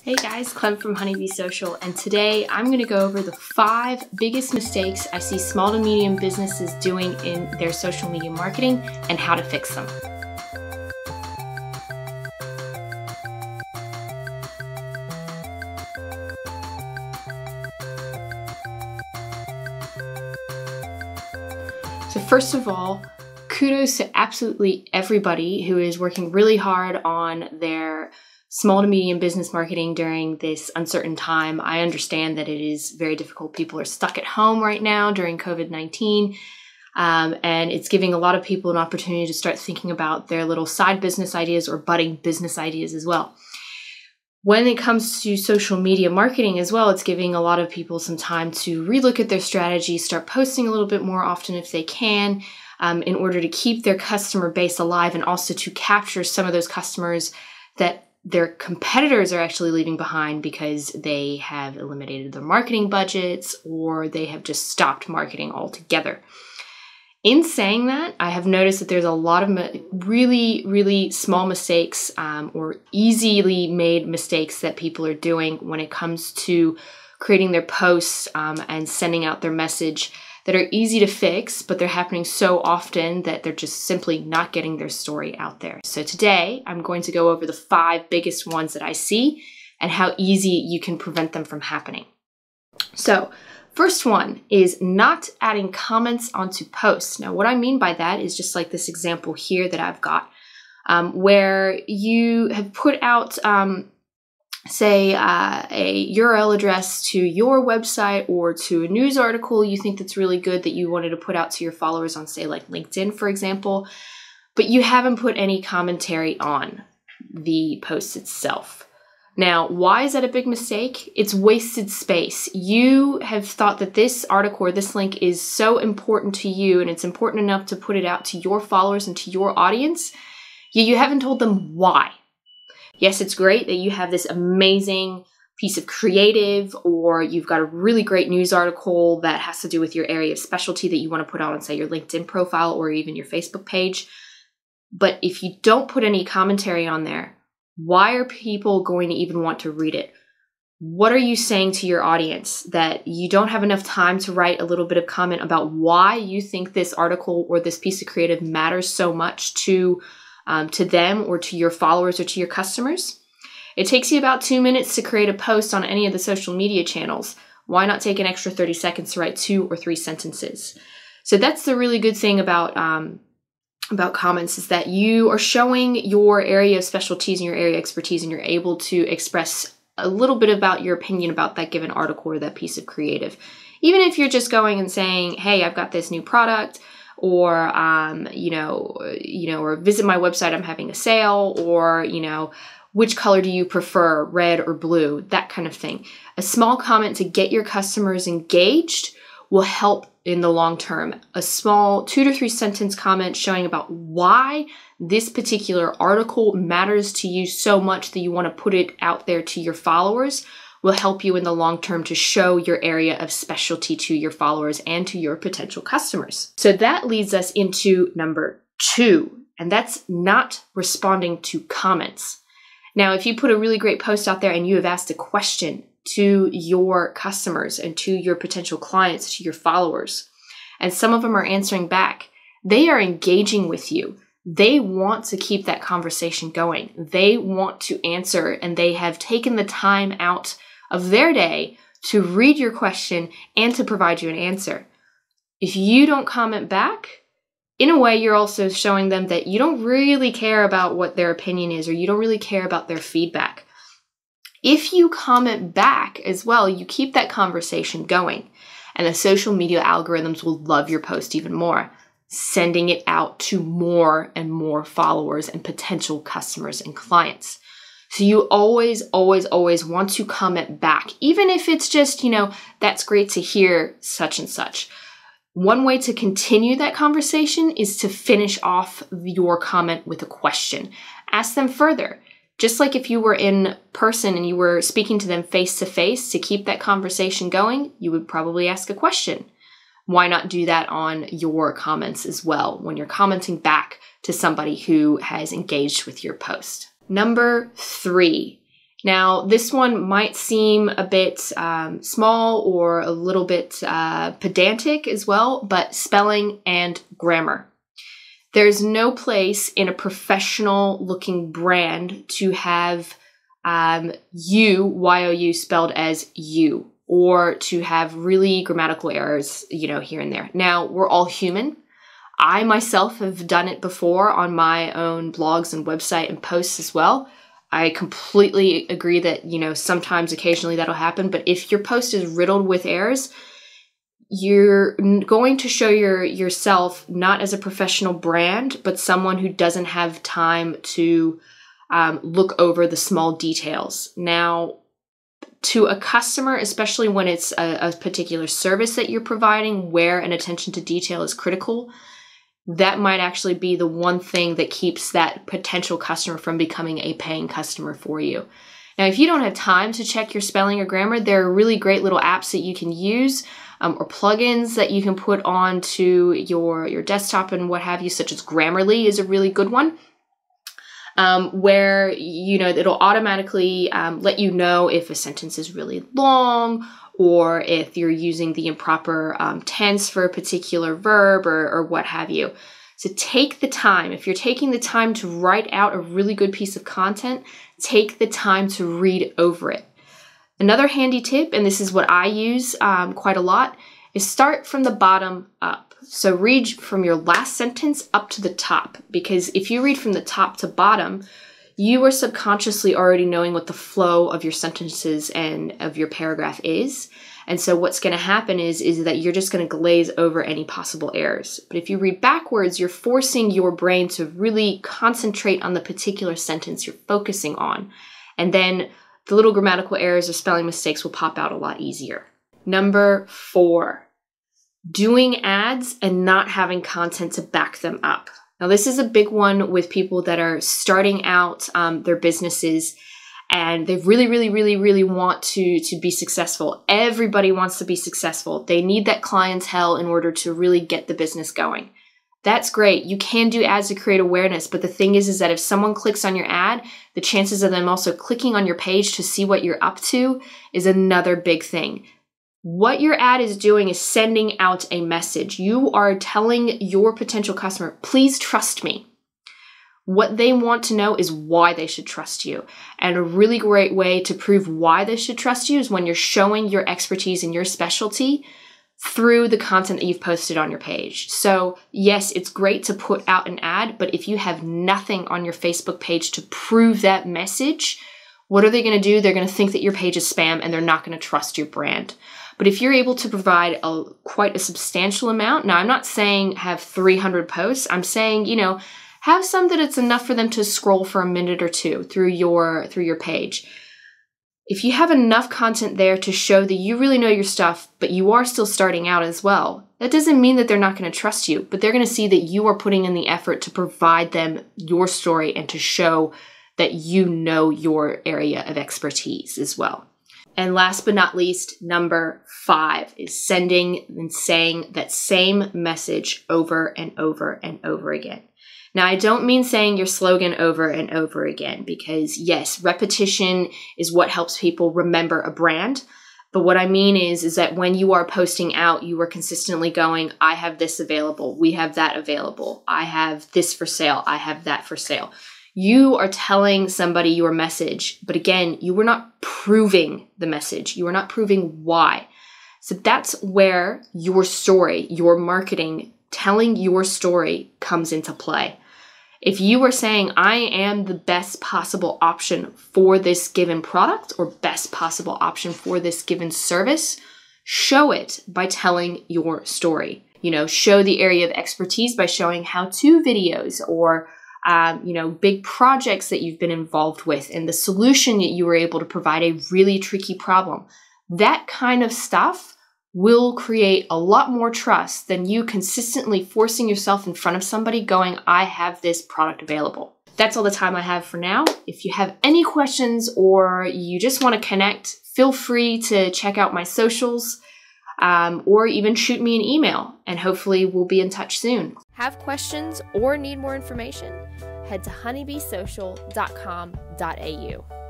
Hey guys, Clem from Honeybee Social, and today I'm going to go over the 5 biggest mistakes I see small to medium businesses doing in their social media marketing and how to fix them. So first of all, kudos to absolutely everybody who is working really hard on their small to medium business marketing during this uncertain time. I understand that it is very difficult. People are stuck at home right now during COVID-19, and it's giving a lot of people an opportunity to start thinking about their little side business ideas or budding business ideas as well. When it comes to social media marketing as well, it's giving a lot of people some time to relook at their strategy, start posting a little bit more often if they can, in order to keep their customer base alive and also to capture some of those customers that their competitors are actually leaving behind because they have eliminated their marketing budgets or they have just stopped marketing altogether. In saying that, I have noticed that there's a lot of really small mistakes or easily made mistakes that people are doing when it comes to creating their posts and sending out their message that are easy to fix, but they're happening so often that they're just simply not getting their story out there. So today, I'm going to go over the 5 biggest ones that I see and how easy you can prevent them from happening. So first one is not adding comments onto posts. Now, what I mean by that is just like this example here that I've got, where you have put out say a URL address to your website or to a news article you think that's really good that you wanted to put out to your followers on, say, like LinkedIn, for example, but you haven't put any commentary on the post itself. Now, why is that a big mistake? It's wasted space. You have thought that this article or this link is so important to you and it's important enough to put it out to your followers and to your audience, yet you haven't told them why. Yes, it's great that you have this amazing piece of creative or you've got a really great news article that has to do with your area of specialty that you want to put on, say, your LinkedIn profile or even your Facebook page. But if you don't put any commentary on there, why are people going to even want to read it? What are you saying to your audience that you don't have enough time to write a little bit of comment about why you think this article or this piece of creative matters so much to them or to your followers or to your customers? It takes you about 2 minutes to create a post on any of the social media channels. Why not take an extra 30 seconds to write 2 or 3 sentences? So that's the really good thing about comments, is that you are showing your area of specialties and your area of expertise, and you're able to express a little bit about your opinion about that given article or that piece of creative. Even if you're just going and saying, hey, I've got this new product, or, or visit my website, I'm having a sale, or, which color do you prefer, red or blue, that kind of thing. A small comment to get your customers engaged will help in the long term. A small 2 to 3 sentence comment showing about why this particular article matters to you so much that you want to put it out there to your followers will help you in the long term to show your area of specialty to your followers and to your potential customers. So that leads us into number 2, and that's not responding to comments. Now, if you put a really great post out there and you have asked a question to your customers and to your potential clients, to your followers, and some of them are answering back, they are engaging with you. They want to keep that conversation going. They want to answer, and they have taken the time out of their day to read your question and to provide you an answer. If you don't comment back, in a way, you're also showing them that you don't really care about what their opinion is, or you don't really care about their feedback. If you comment back as well, you keep that conversation going, and the social media algorithms will love your post even more, sending it out to more and more followers and potential customers and clients. So you always want to comment back, even if it's just, that's great to hear such and such. One way to continue that conversation is to finish off your comment with a question. Ask them further. Just like if you were in person and you were speaking to them face to face, to keep that conversation going, you would probably ask a question. Why not do that on your comments as well when you're commenting back to somebody who has engaged with your post? Number 3, Now, this one might seem a bit small or a little bit pedantic as well, but spelling and grammar. There's no place in a professional looking brand to have you, Y-O-U, spelled as you, or to have really grammatical errors, you know, here and there. Now, we're all human. I myself have done it before on my own blogs and website and posts as well. I completely agree that, you know, sometimes occasionally that'll happen, but if your post is riddled with errors, you're going to show yourself not as a professional brand, but someone who doesn't have time to look over the small details. Now, to a customer, especially when it's a particular service that you're providing where an attention to detail is critical, that might actually be the one thing that keeps that potential customer from becoming a paying customer for you. Now, if you don't have time to check your spelling or grammar, there are really great little apps that you can use or plugins that you can put onto your desktop and what have you, such as Grammarly is a really good one, where, you know, it'll automatically let you know if a sentence is really long or if you're using the improper tense for a particular verb or what have you. So take the time. If you're taking the time to write out a really good piece of content, take the time to read over it. Another handy tip, and this is what I use quite a lot, is start from the bottom up. So read from your last sentence up to the top, because if you read from the top to bottom, you are subconsciously already knowing what the flow of your sentences and of your paragraph is. And so what's going to happen is that you're just going to glaze over any possible errors. But if you read backwards, you're forcing your brain to really concentrate on the particular sentence you're focusing on. And then the little grammatical errors or spelling mistakes will pop out a lot easier. Number 4, doing ads and not having content to back them up. Now, this is a big one with people that are starting out their businesses and they really want to be successful. Everybody wants to be successful. They need that clientele in order to really get the business going. That's great. You can do ads to create awareness, but the thing is that if someone clicks on your ad, the chances of them also clicking on your page to see what you're up to is another big thing. What your ad is doing is sending out a message. You are telling your potential customer, please trust me. What they want to know is why they should trust you. And a really great way to prove why they should trust you is when you're showing your expertise and your specialty through the content that you've posted on your page. So yes, it's great to put out an ad, but if you have nothing on your Facebook page to prove that message, what are they going to do? They're going to think that your page is spam and they're not going to trust your brand. But if you're able to provide quite a substantial amount, now I'm not saying have 300 posts, I'm saying, you know, have some that it's enough for them to scroll for a minute or two through your page. If you have enough content there to show that you really know your stuff, but you are still starting out as well, that doesn't mean that they're not going to trust you, but they're going to see that you are putting in the effort to provide them your story and to show that you know your area of expertise as well. And last but not least, number 5 is sending and saying that same message over and over and over again. Now, I don't mean saying your slogan over and over again, because yes, repetition is what helps people remember a brand. But what I mean is that when you are posting out, you are consistently going, I have this available, we have that available, I have this for sale, I have that for sale. You are telling somebody your message, but again, you are not proving the message. You are not proving why. So that's where your story, your marketing, telling your story comes into play. If you are saying, I am the best possible option for this given product or best possible option for this given service, show it by telling your story. You know, show the area of expertise by showing how-to videos or big projects that you've been involved with and the solution that you were able to provide a really tricky problem. That kind of stuff will create a lot more trust than you consistently forcing yourself in front of somebody going, I have this product available. That's all the time I have for now. If you have any questions or you just want to connect, feel free to check out my socials or even shoot me an email, and hopefully we'll be in touch soon. Have questions or need more information? Head to honeybeesocial.com.au.